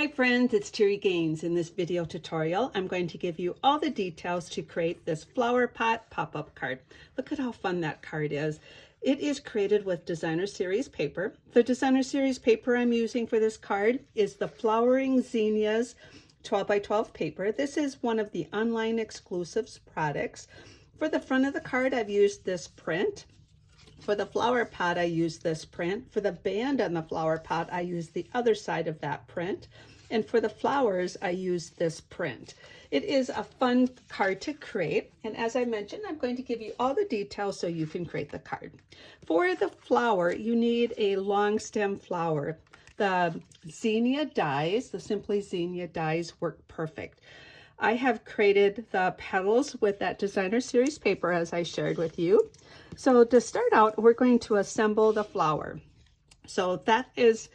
Hi friends, it's Terri Gaines. In this video tutorial, I'm going to give you all the details to create this Flowerpot pop-up card. Look at how fun that card is. It is created with designer series paper. The designer series paper I'm using for this card is the Flowering Zinnias 12 by 12 paper. This is one of the online exclusives products. For the front of the card, I've used this print. For the flower pot, I use this print. For the band on the flower pot, I use the other side of that print. And for the flowers, I use this print. It is a fun card to create. And as I mentioned, I'm going to give you all the details so you can create the card. For the flower, you need a long stem flower. The Zinnia dies, the Simply Zinnia dies work perfect. I have created the petals with that designer series paper as I shared with you. So to start out, we're going to assemble the flower. So that is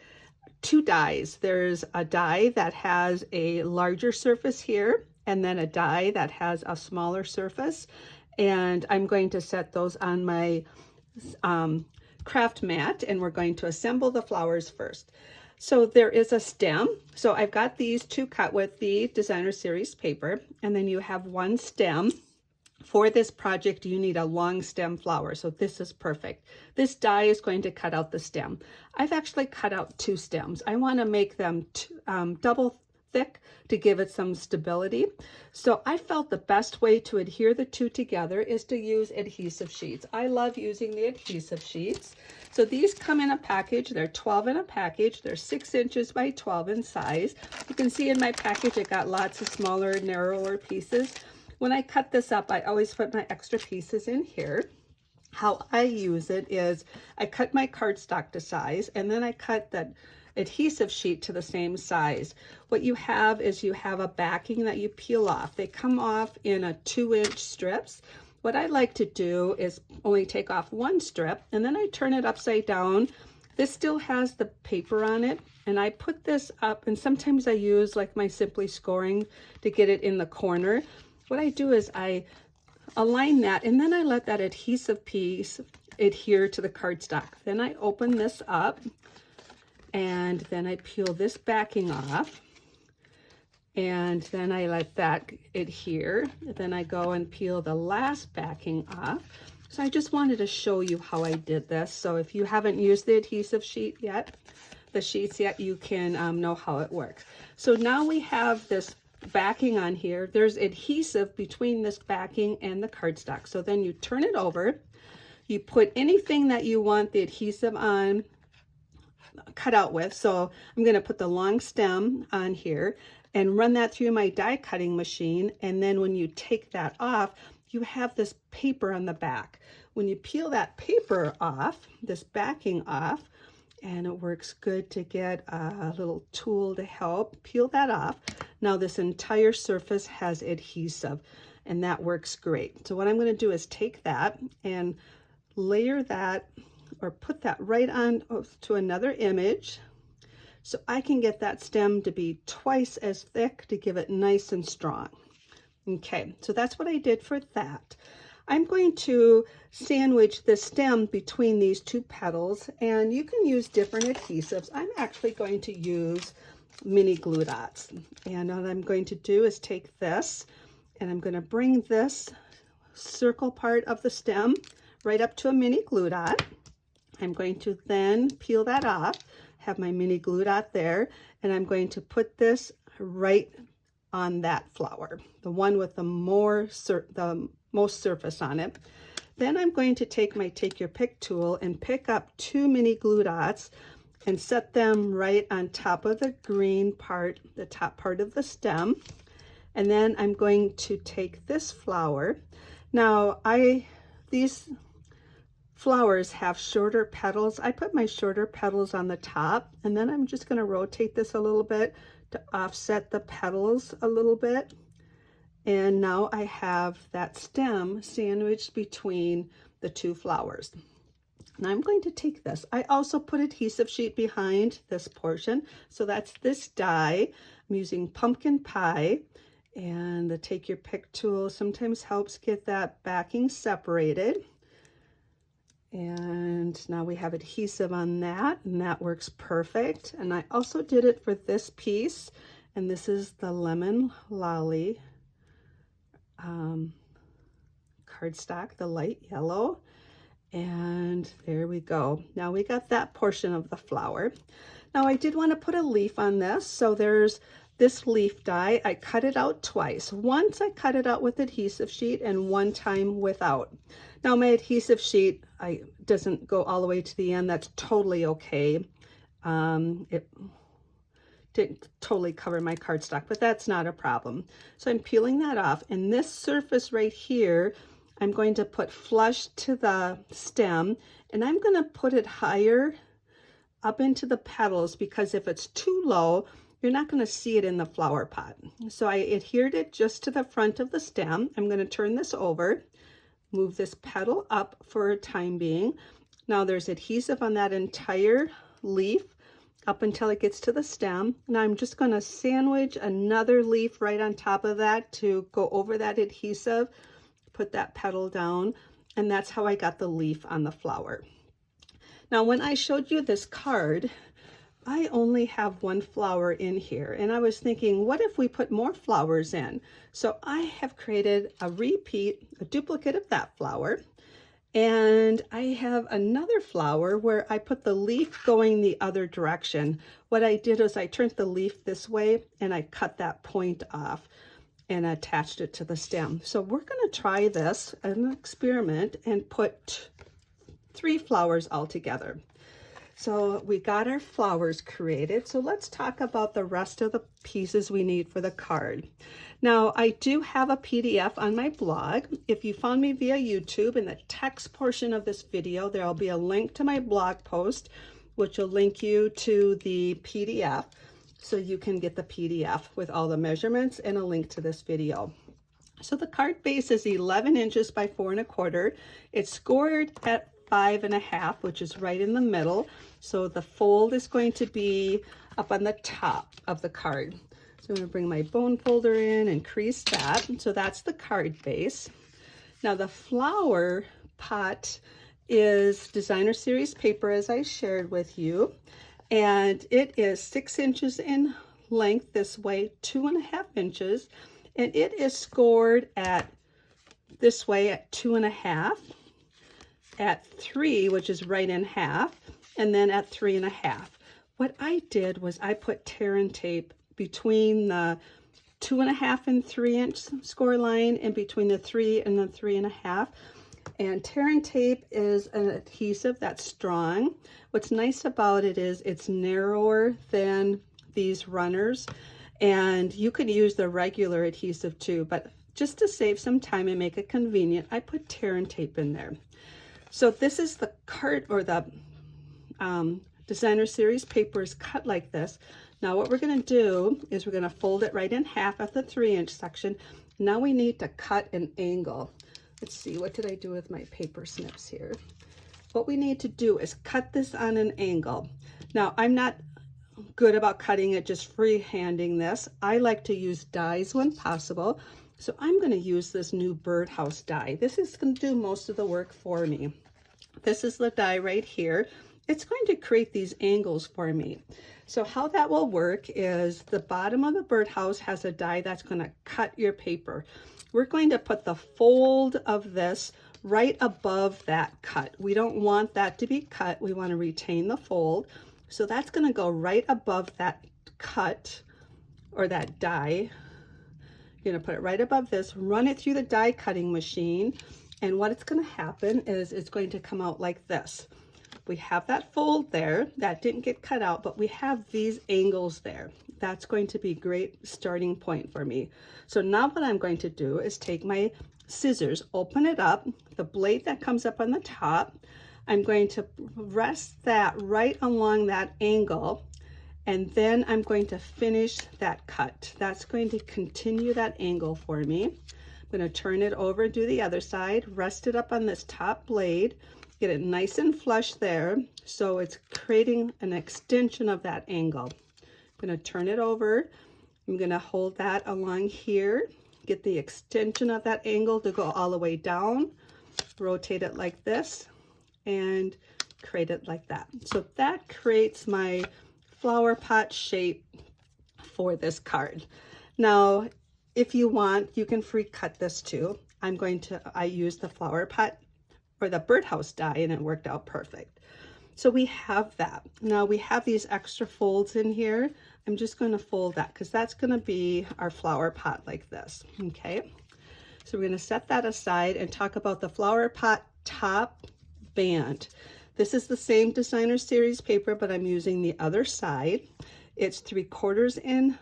two dies. There's a die that has a larger surface here, and then a die that has a smaller surface. And I'm going to set those on my craft mat, and we're going to assemble the flowers first. So there is a stem. So I've got these two cut with the designer series paper, and then you have one stem. For this project, you need a long stem flower, so this is perfect. This die is going to cut out the stem. I've actually cut out two stems. I want to make them double thick to give it some stability. So I felt the best way to adhere the two together is to use adhesive sheets. I love using the adhesive sheets. So these come in a package. They're 12 in a package. They're 6 inches by 12 in size. You can see in my package, I got lots of smaller, narrower pieces. When I cut this up, I always put my extra pieces in here. How I use it is I cut my cardstock to size, and then I cut that adhesive sheet to the same size. What you have is you have a backing that you peel off. They come off in a 2-inch strips. What I like to do is only take off one strip, and then I turn it upside down. This still has the paper on it, and I put this up, and sometimes I use like my Simply scoring to get it in the corner. What I do is I align that, and then I let that adhesive piece adhere to the cardstock. Then I open this up, and then I peel this backing off, and then I let that adhere. Then I go and peel the last backing off. So I just wanted to show you how I did this. So if you haven't used the adhesive sheet yet, you can know how it works. So now we have this backing on here. There's adhesive between this backing and the cardstock. So then you turn it over, you put anything that you want the adhesive on cut out with. So I'm going to put the long stem on here and run that through my die cutting machine. And then when you take that off, you have this paper on the back. When you peel that paper off, this backing off, and it works good to get a little tool to help peel that off. Now this entire surface has adhesive, and that works great. So what I'm going to do is take that and layer that, or put that right on to another image, so I can get that stem to be twice as thick to give it nice and strong. Okay, so that's what I did for that. I'm going to sandwich the stem between these two petals, and you can use different adhesives. I'm actually going to use mini glue dots. And what I'm going to do is take this, and I'm going to bring this circle part of the stem right up to a mini glue dot. I'm going to then peel that off, have my mini glue dot there, and I'm going to put this right on that flower, the one with the most surface on it. Then I'm going to take my Take Your Pick tool and pick up 2 mini glue dots and set them right on top of the green part, the top part of the stem. And then I'm going to take this flower. Now these flowers have shorter petals. I put my shorter petals on the top, and then I'm just going to rotate this a little bit to offset the petals a little bit. And now I have that stem sandwiched between the two flowers. Now I'm going to take this. I also put adhesive sheet behind this portion. So that's this die. I'm using pumpkin pie, and the Take Your Pick tool sometimes helps get that backing separated. And now we have adhesive on that, and that works perfect. And I also did it for this piece, and this is the Lemon Lolly cardstock, the light yellow. And there we go. Now we got that portion of the flower. Now I did want to put a leaf on this, so there's this leaf die. I cut it out twice. Once I cut it out with adhesive sheet and one time without. Now my adhesive sheet doesn't go all the way to the end. That's totally okay. It didn't totally cover my cardstock, but that's not a problem. So I'm peeling that off, and this surface right here, I'm going to put flush to the stem, and I'm going to put it higher up into the petals, because if it's too low, you're not going to see it in the flower pot. So I adhered it just to the front of the stem. I'm going to turn this over, move this petal up for a time being. Now there's adhesive on that entire leaf up until it gets to the stem. Now I'm just going to sandwich another leaf right on top of that to go over that adhesive, put that petal down, and that's how I got the leaf on the flower. Now when I showed you this card, I only have one flower in here, and I was thinking, what if we put more flowers in? So I have created a duplicate of that flower, and I have another flower where I put the leaf going the other direction. What I did is I turned the leaf this way, and I cut that point off and attached it to the stem. So we're going to try this, an experiment, and put 3 flowers all together. So we got our flowers created. So let's talk about the rest of the pieces we need for the card. Now I do have a PDF on my blog. If you found me via YouTube, in the text portion of this video, there'll be a link to my blog post, which will link you to the PDF, so you can get the PDF with all the measurements and a link to this video. So the card base is 11 inches by 4 1/4. It's scored at 5 1/2, which is right in the middle. So the fold is going to be up on the top of the card. So I'm going to bring my bone folder in and crease that. So that's the card base. Now the flower pot is designer series paper, as I shared with you, and it is 6 inches in length this way, 2 1/2 inches, and it is scored at this way at 2 1/2, at 3, which is right in half, and then at 3 1/2. What I did was I put tear and tape between the 2 1/2 and 3 inch score line, and between the 3 and the 3 1/2. And tear and tape is an adhesive that's strong. What's nice about it is it's narrower than these runners, and you could use the regular adhesive too, but just to save some time and make it convenient, I put tear and tape in there. So this is the card, or the designer series paper is cut like this. Now what we're going to do is we're going to fold it right in half at the 3 inch section. Now we need to cut an angle. Let's see, what did I do with my paper snips here? What we need to do is cut this on an angle. Now I'm not good about cutting it, just freehanding this. I like to use dies when possible. So I'm going to use this new birdhouse die. This is going to do most of the work for me. This is the die right here. It's going to create these angles for me. So how that will work is the bottom of the birdhouse has a die that's going to cut your paper. We're going to put the fold of this right above that cut. We don't want that to be cut. We want to retain the fold. So that's going to go right above that cut, or that die. You're going to put it right above this, run it through the die cutting machine, and what it's going to happen is it's going to come out like this. We have that fold there that didn't get cut out, but we have these angles there. That's going to be a great starting point for me. So now what I'm going to do is take my scissors, open it up, the blade that comes up on the top, I'm going to rest that right along that angle, and then I'm going to finish that cut. That's going to continue that angle for me. I'm going to turn it over and do the other side, rest it up on this top blade, get it nice and flush there, so it's creating an extension of that angle. I'm going to turn it over. I'm going to hold that along here, get the extension of that angle to go all the way down, rotate it like this, and create it like that. So that creates my flower pot shape for this card. Now, if you want, you can free cut this too. I use the flower pot or the birdhouse die, and it worked out perfect. So we have that. Now we have these extra folds in here. I'm just going to fold that because that's going to be our flower pot like this. Okay. So we're going to set that aside and talk about the flower pot top band. This is the same designer series paper, but I'm using the other side. It's 3/4 in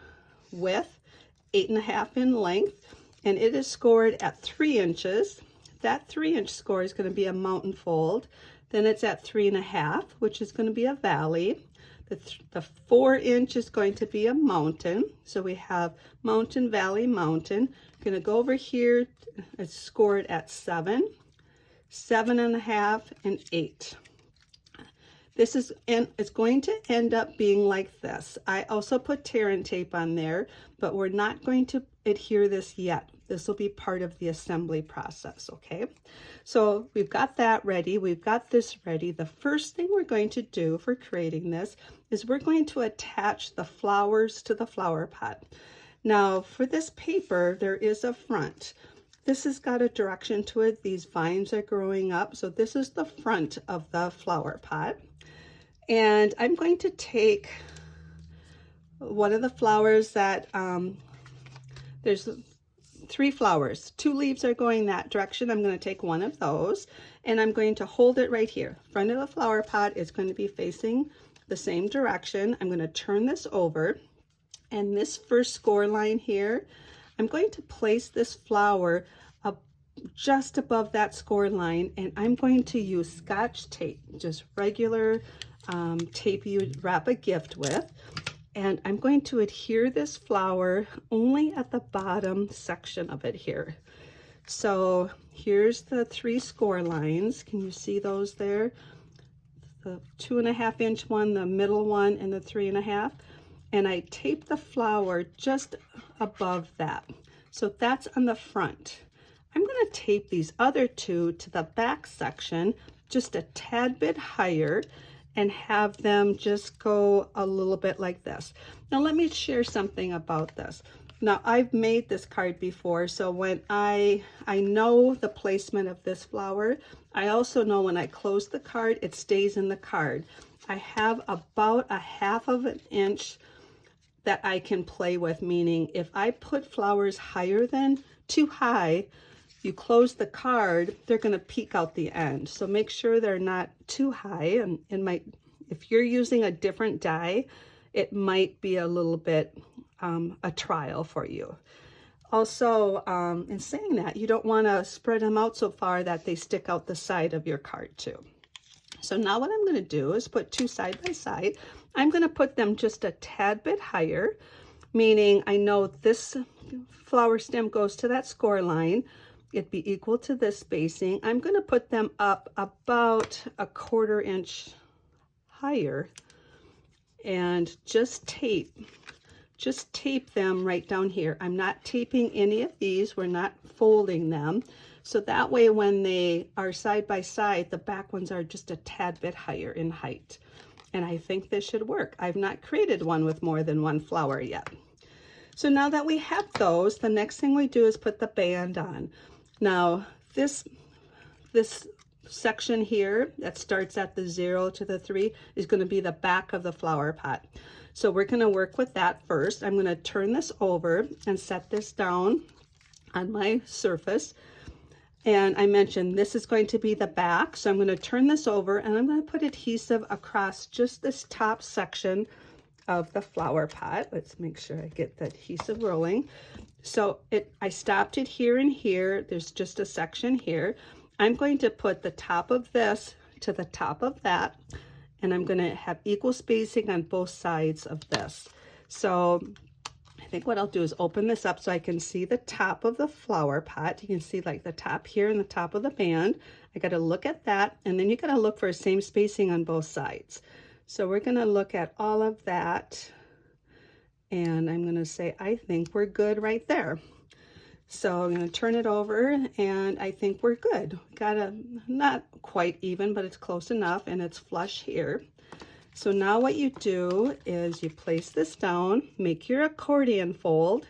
width, 8.5 in length, and it is scored at 3 inches. That 3-inch score is going to be a mountain fold. Then it's at 3.5, which is going to be a valley. The 4-inch is going to be a mountain. So we have mountain, valley, mountain. I'm going to go over here. It's scored at 7, 7.5, and 8. This is, and it's going to end up being like this. I also put tear and tape on there, but we're not going to adhere this yet. This will be part of the assembly process, okay? So we've got that ready. We've got this ready. The first thing we're going to do for creating this is we're going to attach the flowers to the flower pot. Now, for this paper, there is a front. This has got a direction to it. These vines are growing up. So this is the front of the flower pot. And I'm going to take one of the flowers that, there's 3 flowers. 2 leaves are going that direction. I'm going to take one of those and I'm going to hold it right here. Front of the flower pot is going to be facing the same direction. I'm going to turn this over, and this first score line here, I'm going to place this flower up just above that score line, and I'm going to use Scotch tape, just regular tape you would wrap a gift with. And I'm going to adhere this flower only at the bottom section of it here. So here's the 3 score lines. Can you see those there? The 2.5-inch one, the middle one, and the 3.5. And I tape the flower just above that. So that's on the front. I'm going to tape these other 2 to the back section just a tad bit higher and have them just go a little bit like this. Now let me share something about this. Now I've made this card before, so when I know the placement of this flower, I also know when I close the card, it stays in the card. I have about 1/2 inch that I can play with, meaning if I put flowers higher than too high, you close the card, they're going to peek out the end. So make sure they're not too high, and it might, if you're using a different die, it might be a little bit a trial for you. Also, in saying that, you don't want to spread them out so far that they stick out the side of your card too. So now what I'm going to do is put 2 side by side. I'm going to put them just a tad bit higher, meaning I know this flower stem goes to that score line. It'd be equal to this spacing. I'm going to put them up about 1/4 inch higher and just tape them right down here. I'm not taping any of these. We're not folding them. So that way when they are side by side, the back ones are just a tad bit higher in height. And I think this should work. I've not created one with more than 1 flower yet. So now that we have those, the next thing we do is put the band on. Now, this section here that starts at the 0 to the 3 is going to be the back of the flower pot. So we're going to work with that first. I'm going to turn this over and set this down on my surface. And I mentioned this is going to be the back. So I'm going to turn this over and I'm going to put adhesive across just this top section of the flower pot. Let's make sure I get the adhesive rolling. So I stopped it here and here. There's just a section here. I'm going to put the top of this to the top of that, and I'm going to have equal spacing on both sides of this. So I think what I'll do is open this up so I can see the top of the flower pot. You can see like the top here and the top of the band. I got to look at that, and then you got to look for the same spacing on both sides. So we're going to look at all of that, and I'm going to say I think we're good right there. So I'm going to turn it over, and I think we're good. Got a, not quite even, but it's close enough, and it's flush here. So now what you do is you place this down, make your accordion fold,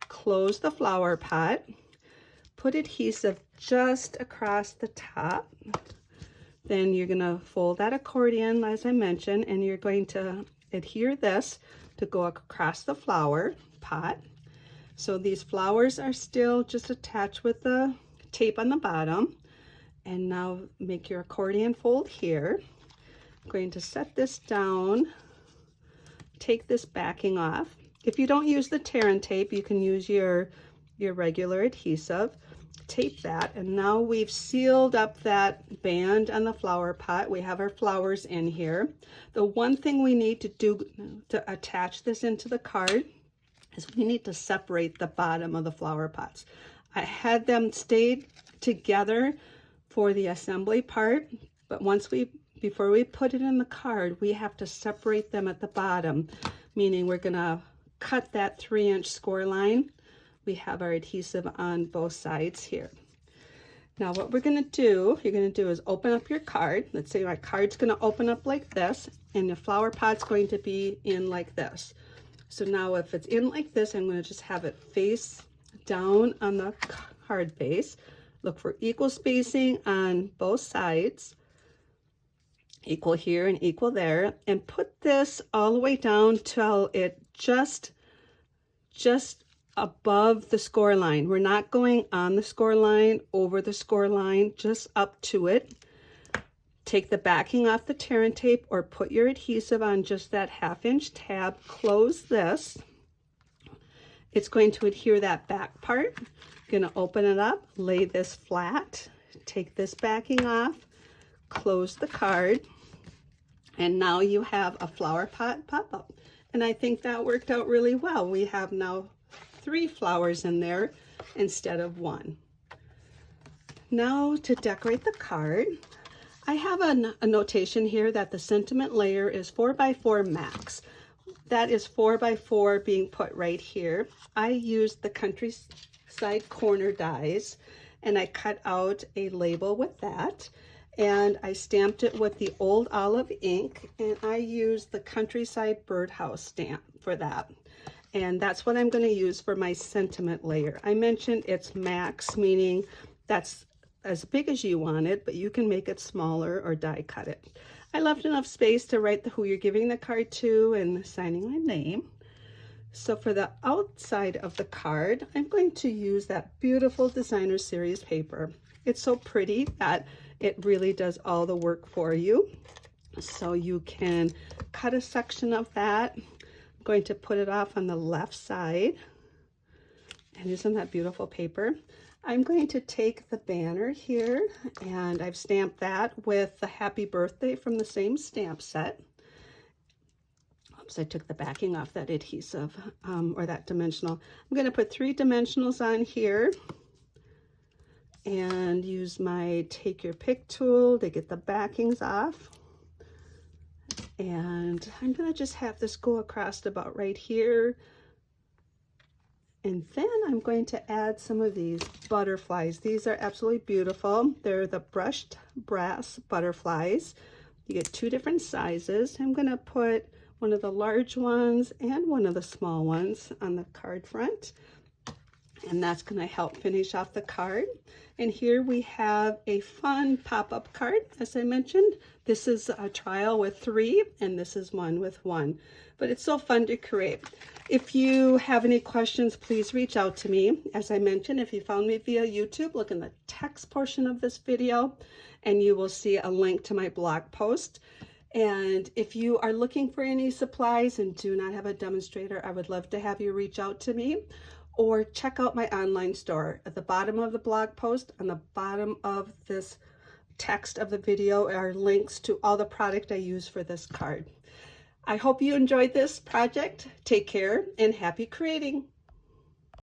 close the flower pot, put adhesive just across the top. Then you're going to fold that accordion, as I mentioned, and you're going to adhere this to go across the flower pot. So these flowers are still just attached with the tape on the bottom. And now make your accordion fold here. I'm going to set this down, take this backing off. If you don't use the tear and tape, you can use your regular adhesive. Tape that, and now we've sealed up that band on the flower pot. We have our flowers in here. The one thing we need to do to attach this into the card is we need to separate the bottom of the flower pots. I had them stayed together for the assembly part, but before we put it in the card, we have to separate them at the bottom, meaning we're gonna cut that 3-inch score line. We have our adhesive on both sides here. Now what you're gonna do is open up your card. Let's say my card's gonna open up like this, and the flower pot's going to be in like this. So now if it's in like this, I'm going to just have it face down on the card base. Look for equal spacing on both sides, equal here and equal there, and put this all the way down till it just above the score line. We're not going on the score line, over the score line, just up to it. Take the backing off the tear and tape, or put your adhesive on just that 1/2-inch tab. Close this. It's going to adhere that back part. Going to open it up, lay this flat, take this backing off, close the card, and now you have a Flowerpot pop-up. And I think that worked out really well. We have now 3 flowers in there instead of 1. Now to decorate the card, I have a notation here that the sentiment layer is 4x4 max. That is 4x4 being put right here. I used the countryside corner dies, and I cut out a label with that, and I stamped it with the old olive ink, and I used the countryside birdhouse stamp for that. And that's what I'm going to use for my sentiment layer. I mentioned it's max, meaning that's as big as you want it, but you can make it smaller or die cut it. I left enough space to write who you're giving the card to and signing my name. So for the outside of the card, I'm going to use that beautiful designer series paper. It's so pretty that it really does all the work for you. So you can cut a section of that. I'm going to put it off on the left side. And isn't that beautiful paper? I'm going to take the banner here, and I've stamped that with the happy birthday from the same stamp set. Oops, I took the backing off that adhesive, or that dimensional. I'm going to put 3 dimensionals on here and use my take your pick tool to get the backings off. And I'm going to just have this go across about right here. And then I'm going to add some of these butterflies. These are absolutely beautiful. They're the brushed brass butterflies. You get 2 different sizes. I'm going to put one of the large ones and one of the small ones on the card front. And that's going to help finish off the card. And here we have a fun pop-up card. As I mentioned, this is a trial with 3, and this is one with 1. But it's so fun to create. If you have any questions, please reach out to me. As I mentioned, if you found me via YouTube, look in the text portion of this video, and you will see a link to my blog post. And if you are looking for any supplies and do not have a demonstrator, I would love to have you reach out to me. Or check out my online store. At the bottom of the blog post, on the bottom of this text of the video, are links to all the product I use for this card. I hope you enjoyed this project. Take care and happy creating.